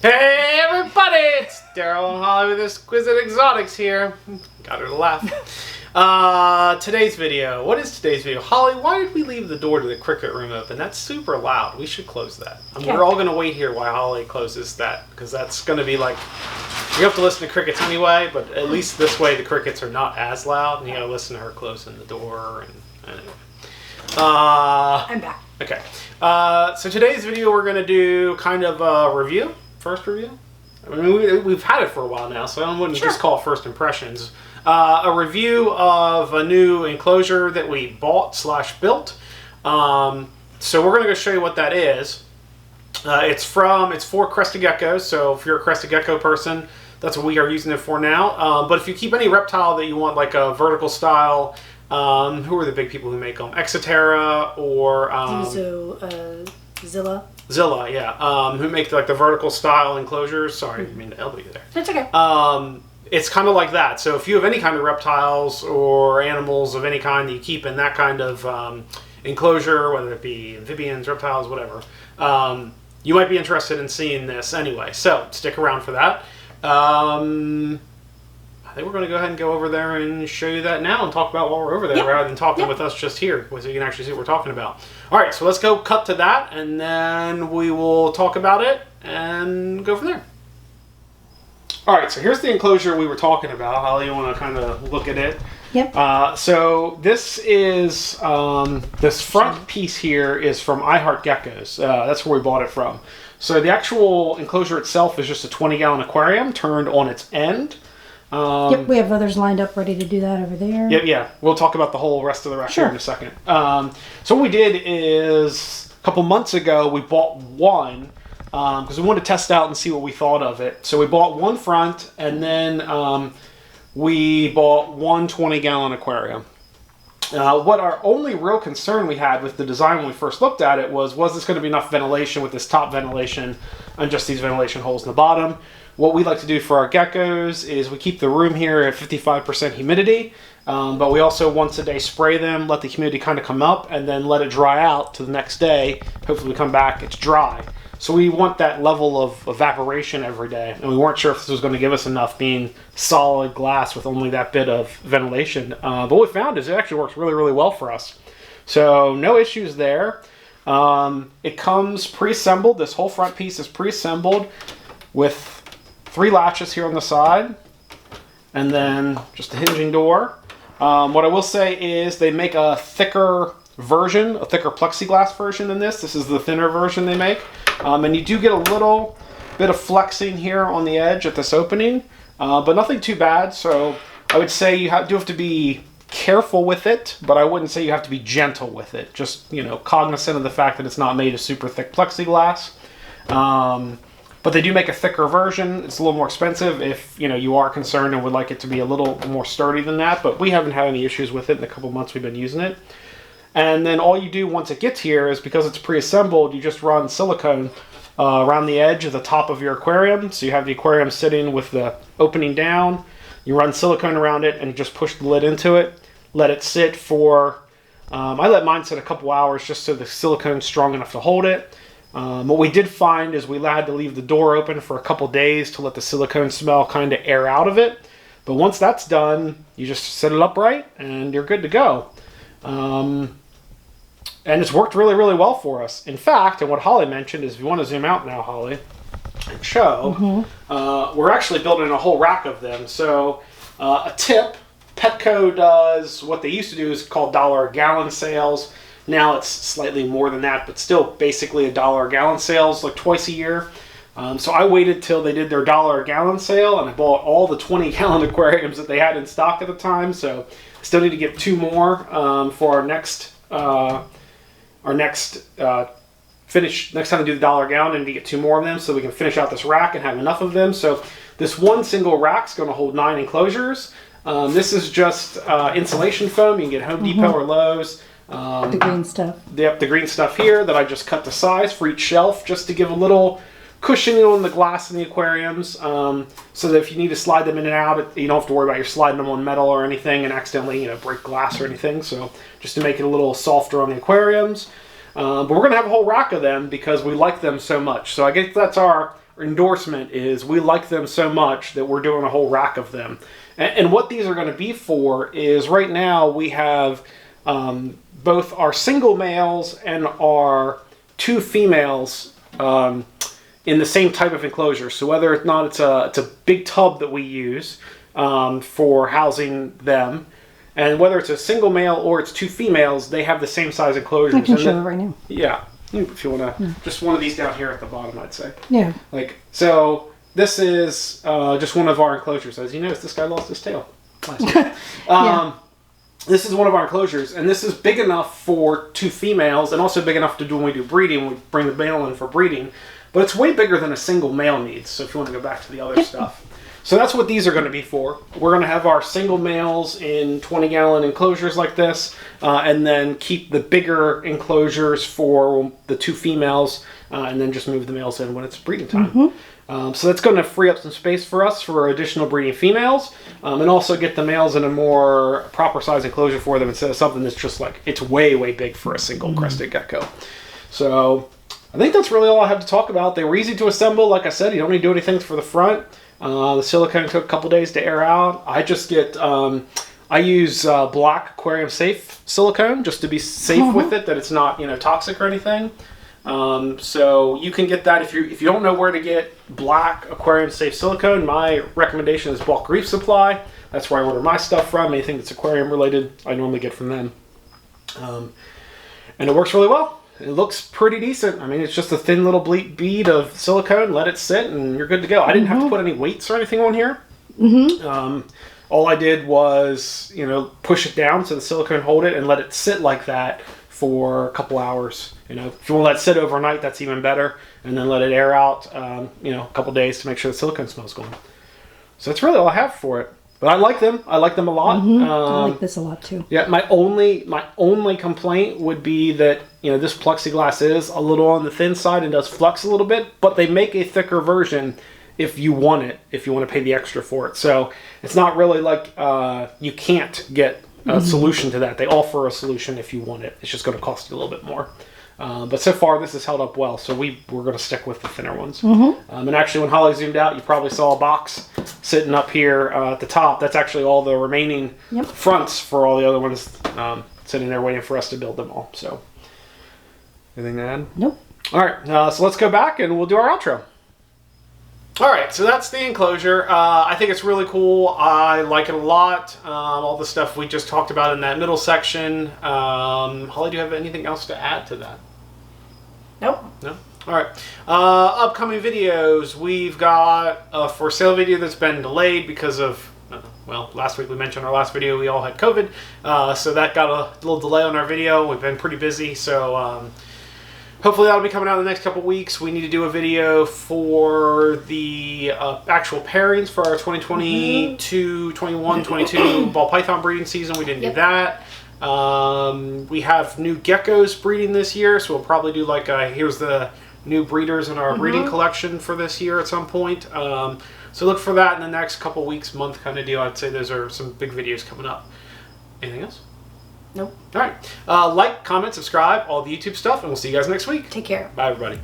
Hey everybody, it's Daryl and Holly with Exquisite Exotics here. Got her to laugh. Today's video. What is today's video? Holly, why did we leave the door to the cricket room open? That's super loud. We should close that. We're all going to wait here while Holly closes that, because that's going to be like, you have to listen to crickets anyway, but at least this way the crickets are not as loud, and you got to listen to her closing the door. And anyway. I'm back. Okay. So today's video we're going to do kind of a review. First review? I mean, we've had it for a while now, so I wouldn't just call it first impressions. A review of a new enclosure that we bought / built. So we're going to go show you what that is. It's for crested geckos, so if you're a crested gecko person, that's what we are using it for now. But if you keep any reptile that you want, like a vertical style, who are the big people who make them? Exoterra or... Zilla. Zilla, yeah. Who make like the vertical style enclosures. Sorry, I didn't mean to elbow you there. That's okay. It's kind of like that. So if you have any kind of reptiles or animals of any kind that you keep in that kind of enclosure, whether it be amphibians, reptiles, whatever, you might be interested in seeing this anyway. So stick around for that. I think we're going to go ahead and go over there and show you that now and talk about while we're over there rather than talking with us just here, so you can actually see what we're talking about. All right, so let's go cut to that, and then we will talk about it and go from there. All right, so here's the enclosure we were talking about. Holly, you want to kind of look at it? Yep. So this is, this front piece here is from Geckos. That's where we bought it from. So the actual enclosure itself is just a 20-gallon aquarium turned on its end. Yep, we have others lined up ready to do that over there. Yeah. We'll talk about the whole rest of the rack here in a second. So what we did is, a couple months ago, we bought one, because we wanted to test out and see what we thought of it. So we bought one front, and then we bought one 20-gallon aquarium. What our only real concern we had with the design when we first looked at it was this going to be enough ventilation with this top ventilation and just these ventilation holes in the bottom? What we like to do for our geckos is we keep the room here at 55% humidity, but we also once a day spray them, let the humidity kind of come up, and then let it dry out to the next day. Hopefully we come back, it's dry. So we want that level of evaporation every day, and we weren't sure if this was going to give us enough being solid glass with only that bit of ventilation. But what we found is it actually works really, really well for us. So no issues there. It comes pre-assembled. This whole front piece is pre-assembled with 3 latches here on the side, and then just a hinging door. What I will say is they make a thicker version, a thicker plexiglass version than this. This is the thinner version they make. And you do get a little bit of flexing here on the edge at this opening, but nothing too bad. So I would say you do have to be careful with it, but I wouldn't say you have to be gentle with it. Just, cognizant of the fact that it's not made of super thick plexiglass. But they do make a thicker version. It's a little more expensive if you are concerned and would like it to be a little more sturdy than that. But we haven't had any issues with it in the couple months we've been using it. And then all you do once it gets here is, because it's pre-assembled, you just run silicone around the edge of the top of your aquarium. So you have the aquarium sitting with the opening down. You run silicone around it and you just push the lid into it. Let it sit for, I let mine sit a couple hours just so the silicone's strong enough to hold it. What we did find is we had to leave the door open for a couple days to let the silicone smell kind of air out of it. But once that's done, you just set it upright and you're good to go. And it's worked really, really well for us. In fact, and what Holly mentioned is, if you want to zoom out now, Holly, and show, we're actually building a whole rack of them. So a tip, Petco does what they used to do is called $1 a gallon sales. Now it's slightly more than that, but still basically $1 a gallon sales, like twice a year. So I waited till they did their $1 a gallon sale, and I bought all the 20-gallon aquariums that they had in stock at the time. So I still need to get 2 more for our next finish. Next time I do the $1 a gallon, I need to get 2 more of them so we can finish out this rack and have enough of them. So this one single rack is going to hold 9 enclosures. This is just insulation foam. You can get Home Depot or Lowe's. The green stuff. Yep, the green stuff here that I just cut to size for each shelf, just to give a little cushioning on the glass in the aquariums, so that if you need to slide them in and out, you don't have to worry about you sliding them on metal or anything and accidentally break glass or anything. So just to make it a little softer on the aquariums. But we're going to have a whole rack of them because we like them so much. So I guess that's our endorsement is we like them so much that we're doing a whole rack of them. And what these are going to be for is right now we have both our single males and our 2 females in the same type of enclosure. So whether or not it's a big tub that we use for housing them, and whether it's a single male or it's 2 females, they have the same size enclosures. I can show it right now. Yeah, if you want to, just one of these down here at the bottom, I'd say. Yeah. Like, so this is just one of our enclosures. As you notice, this guy lost his tail last year. Yeah. This is one of our enclosures, and this is big enough for 2 females, and also big enough to do when we do breeding, when we bring the male in for breeding. But it's way bigger than a single male needs, so if you want to go back to the other stuff. So that's what these are going to be for. We're going to have our single males in 20-gallon enclosures like this, and then keep the bigger enclosures for the 2 females, and then just move the males in when it's breeding time. So that's going to free up some space for us for additional breeding females, and also get the males in a more proper size enclosure for them instead of something that's just like, it's way, way big for a single crested gecko. So I think that's really all I have to talk about. They were easy to assemble. Like I said, you don't need to do anything for the front. The silicone took a couple days to air out. I just get, I use black Aquarium safe silicone just to be safe with it, that it's not, toxic or anything. So you can get that if you don't know where to get black Aquarium safe silicone. My recommendation is Bulk Reef Supply. That's where I order my stuff from. Anything that's aquarium related, I normally get from them. And it works really well. It looks pretty decent. I mean, it's just a thin little bead of silicone. Let it sit, and you're good to go. I didn't have to put any weights or anything on here. All I did was, push it down so the silicone hold it and let it sit like that for a couple hours. If you want to let it sit overnight, that's even better. And then let it air out, a couple days to make sure the silicone smell's gone. So that's really all I have for it. But I like them. I like them a lot. I like this a lot too. Yeah, my only complaint would be that this plexiglass is a little on the thin side and does flux a little bit, but they make a thicker version if you want it, if you want to pay the extra for it. So it's not really like you can't get a solution to that. They offer a solution if you want it. It's just going to cost you a little bit more. But so far, this has held up well, so we're going to stick with the thinner ones. And actually, when Holly zoomed out, you probably saw a box sitting up here at the top. That's actually all the remaining fronts for all the other ones sitting there waiting for us to build them all. So, anything to add? Nope. All right, so let's go back and we'll do our outro. All right, so that's the enclosure. I think it's really cool. I like it a lot. All the stuff we just talked about in that middle section. Holly, do you have anything else to add to that? Nope. No? All right. Upcoming videos. We've got a for sale video that's been delayed because of, last week we mentioned our last video, we all had COVID. So that got a little delay on our video. We've been pretty busy, so hopefully that'll be coming out in the next couple weeks. We need to do a video for the actual pairings for our 2022, 21, 22 ball python breeding season. We didn't do that. We have new geckos breeding this year, so we'll probably do like here's the new breeders in our breeding collection for this year at some point. So look for that in the next couple weeks, month kind of deal. I'd say those are some big videos coming up. Anything else? Nope. All right. Like, comment, subscribe, all the YouTube stuff, and we'll see you guys next week. Take care. Bye, everybody.